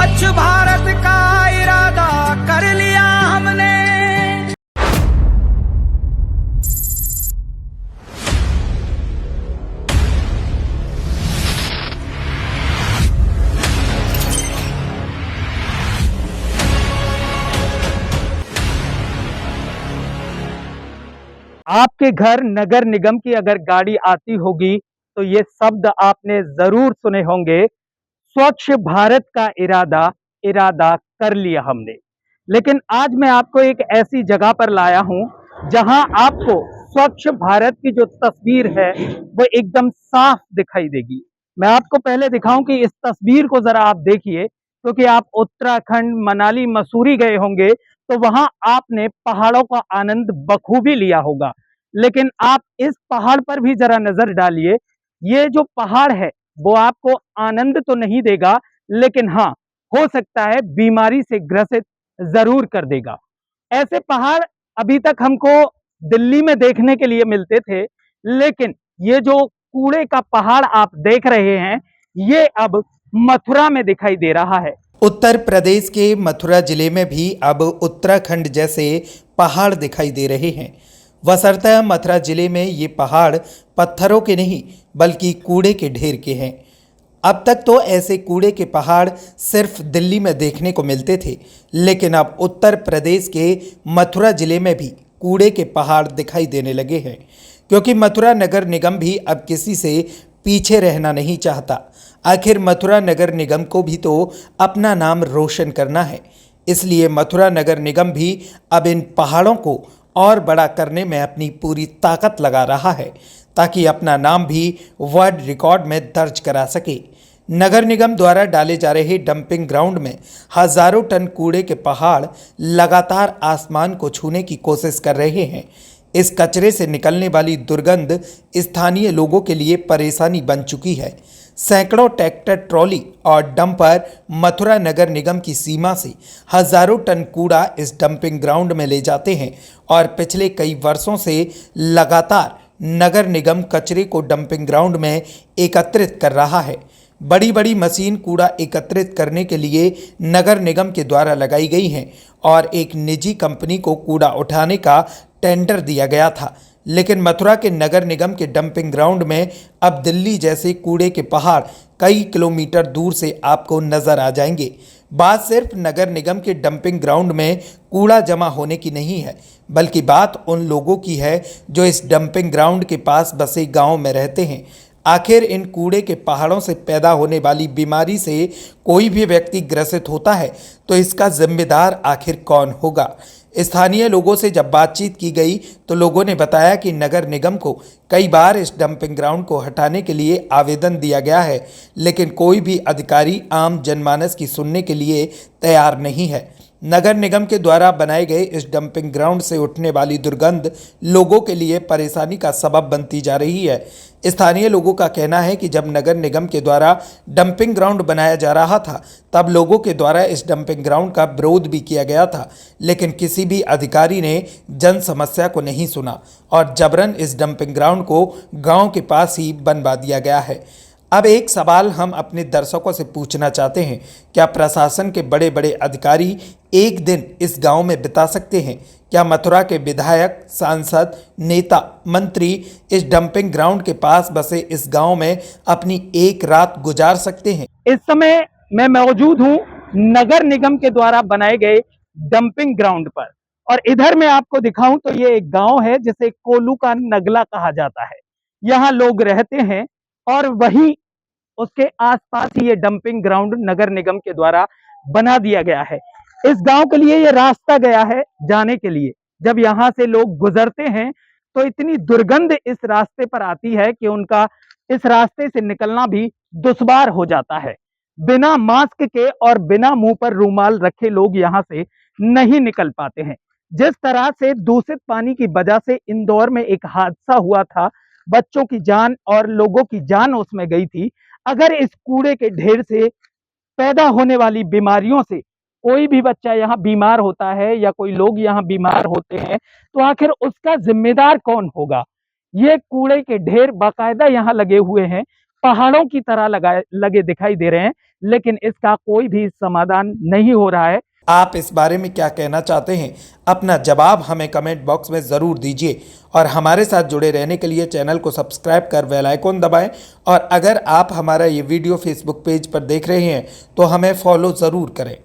स्वच्छ भारत का इरादा कर लिया हमने। आपके घर नगर निगम की अगर गाड़ी आती होगी तो ये शब्द आपने जरूर सुने होंगे, स्वच्छ भारत का इरादा इरादा कर लिया हमने। लेकिन आज मैं आपको एक ऐसी जगह पर लाया हूं जहां आपको स्वच्छ भारत की जो तस्वीर है वो एकदम साफ दिखाई देगी। मैं आपको पहले दिखाऊं कि इस तस्वीर को जरा आप देखिए, क्योंकि आप उत्तराखंड मनाली मसूरी गए होंगे तो वहां आपने पहाड़ों का आनंद बखूबी लिया होगा। लेकिन आप इस पहाड़ पर भी जरा नजर डालिए। ये जो पहाड़ है वो आपको आनंद तो नहीं देगा, लेकिन हाँ, हो सकता है बीमारी से ग्रसित जरूर कर देगा। ऐसे पहाड़ अभी तक हमको दिल्ली में देखने के लिए मिलते थे, लेकिन ये जो कूड़े का पहाड़ आप देख रहे हैं ये अब मथुरा में दिखाई दे रहा है। उत्तर प्रदेश के मथुरा जिले में भी अब उत्तराखंड जैसे पहाड़ दिखाई दे रहे हैं। वसरता मथुरा जिले में ये पहाड़ पत्थरों के नहीं बल्कि कूड़े के ढेर के हैं। अब तक तो ऐसे कूड़े के पहाड़ सिर्फ दिल्ली में देखने को मिलते थे, लेकिन अब उत्तर प्रदेश के मथुरा जिले में भी कूड़े के पहाड़ दिखाई देने लगे हैं, क्योंकि मथुरा नगर निगम भी अब किसी से पीछे रहना नहीं चाहता। आखिर मथुरा नगर निगम को भी तो अपना नाम रोशन करना है, इसलिए मथुरा नगर निगम भी अब इन पहाड़ों को और बड़ा करने में अपनी पूरी ताकत लगा रहा है, ताकि अपना नाम भी वर्ल्ड रिकॉर्ड में दर्ज करा सके। नगर निगम द्वारा डाले जा रहे डंपिंग ग्राउंड में हजारों टन कूड़े के पहाड़ लगातार आसमान को छूने की कोशिश कर रहे हैं। इस कचरे से निकलने वाली दुर्गंध स्थानीय लोगों के लिए परेशानी बन चुकी है। सैकड़ों ट्रैक्टर ट्रॉली और डंपर मथुरा नगर निगम की सीमा से हजारों टन कूड़ा इस डंपिंग ग्राउंड में ले जाते हैं और पिछले कई वर्षों से लगातार नगर निगम कचरे को डंपिंग ग्राउंड में एकत्रित कर रहा है। बड़ी बड़ी मशीन कूड़ा एकत्रित करने के लिए नगर निगम के द्वारा लगाई गई हैं और एक निजी कंपनी को कूड़ा उठाने का टेंडर दिया गया था। लेकिन मथुरा के नगर निगम के डंपिंग ग्राउंड में अब दिल्ली जैसे कूड़े के पहाड़ कई किलोमीटर दूर से आपको नजर आ जाएंगे। बात सिर्फ नगर निगम के डंपिंग ग्राउंड में कूड़ा जमा होने की नहीं है, बल्कि बात उन लोगों की है जो इस डंपिंग ग्राउंड के पास बसे गांव में रहते हैं। आखिर इन कूड़े के पहाड़ों से पैदा होने वाली बीमारी से कोई भी व्यक्ति ग्रसित होता है तो इसका जिम्मेदार आखिर कौन होगा? स्थानीय लोगों से जब बातचीत की गई तो लोगों ने बताया कि नगर निगम को कई बार इस डंपिंग ग्राउंड को हटाने के लिए आवेदन दिया गया है, लेकिन कोई भी अधिकारी आम जनमानस की सुनने के लिए तैयार नहीं है। नगर निगम के द्वारा बनाए गए इस डंपिंग ग्राउंड से उठने वाली दुर्गंध लोगों के लिए परेशानी का सबब बनती जा रही है। स्थानीय लोगों का कहना है कि जब नगर निगम के द्वारा डंपिंग ग्राउंड बनाया जा रहा था तब लोगों के द्वारा इस डंपिंग ग्राउंड का विरोध भी किया गया था, लेकिन किसी भी अधिकारी ने जन समस्या को नहीं सुना और जबरन इस डंपिंग ग्राउंड को गांव के पास ही बनवा दिया गया है। अब एक सवाल हम अपने दर्शकों से पूछना चाहते हैं, क्या प्रशासन के बड़े बड़े अधिकारी एक दिन इस गांव में बिता सकते हैं? क्या मथुरा के विधायक, सांसद, नेता, मंत्री इस डंपिंग ग्राउंड के पास बसे इस गांव में अपनी एक रात गुजार सकते हैं? इस समय मैं मौजूद हूं नगर निगम के द्वारा बनाए गए डंपिंग ग्राउंड पर, और इधर मैं आपको दिखाऊं तो ये एक गांव है जिसे कोलू का नगला कहा जाता है। यहाँ लोग रहते हैं और वहीं उसके आसपास ही ये डंपिंग ग्राउंड नगर निगम के द्वारा बना दिया गया है। इस गांव के लिए ये रास्ता गया है जाने के लिए। जब यहाँ से लोग गुजरते हैं तो इतनी दुर्गंध इस रास्ते पर आती है कि उनका इस रास्ते से निकलना भी दुश्वार हो जाता है। बिना मास्क के और बिना मुंह पर रूमाल रखे लोग यहाँ से नहीं निकल पाते हैं। जिस तरह से दूषित पानी की वजह से इंदौर में एक हादसा हुआ था, बच्चों की जान और लोगों की जान उसमें गई थी, अगर इस कूड़े के ढेर से पैदा होने वाली बीमारियों से कोई भी बच्चा यहाँ बीमार होता है या कोई लोग यहाँ बीमार होते हैं तो आखिर उसका जिम्मेदार कौन होगा? ये कूड़े के ढेर बाकायदा यहाँ लगे हुए हैं। पहाड़ों की तरह लगे दिखाई दे रहे हैं, लेकिन इसका कोई भी समाधान नहीं हो रहा है। आप इस बारे में क्या कहना चाहते हैं? अपना जवाब हमें कमेंट बॉक्स में ज़रूर दीजिए और हमारे साथ जुड़े रहने के लिए चैनल को सब्सक्राइब कर बेल आइकन दबाएं। और अगर आप हमारा ये वीडियो फेसबुक पेज पर देख रहे हैं तो हमें फॉलो ज़रूर करें।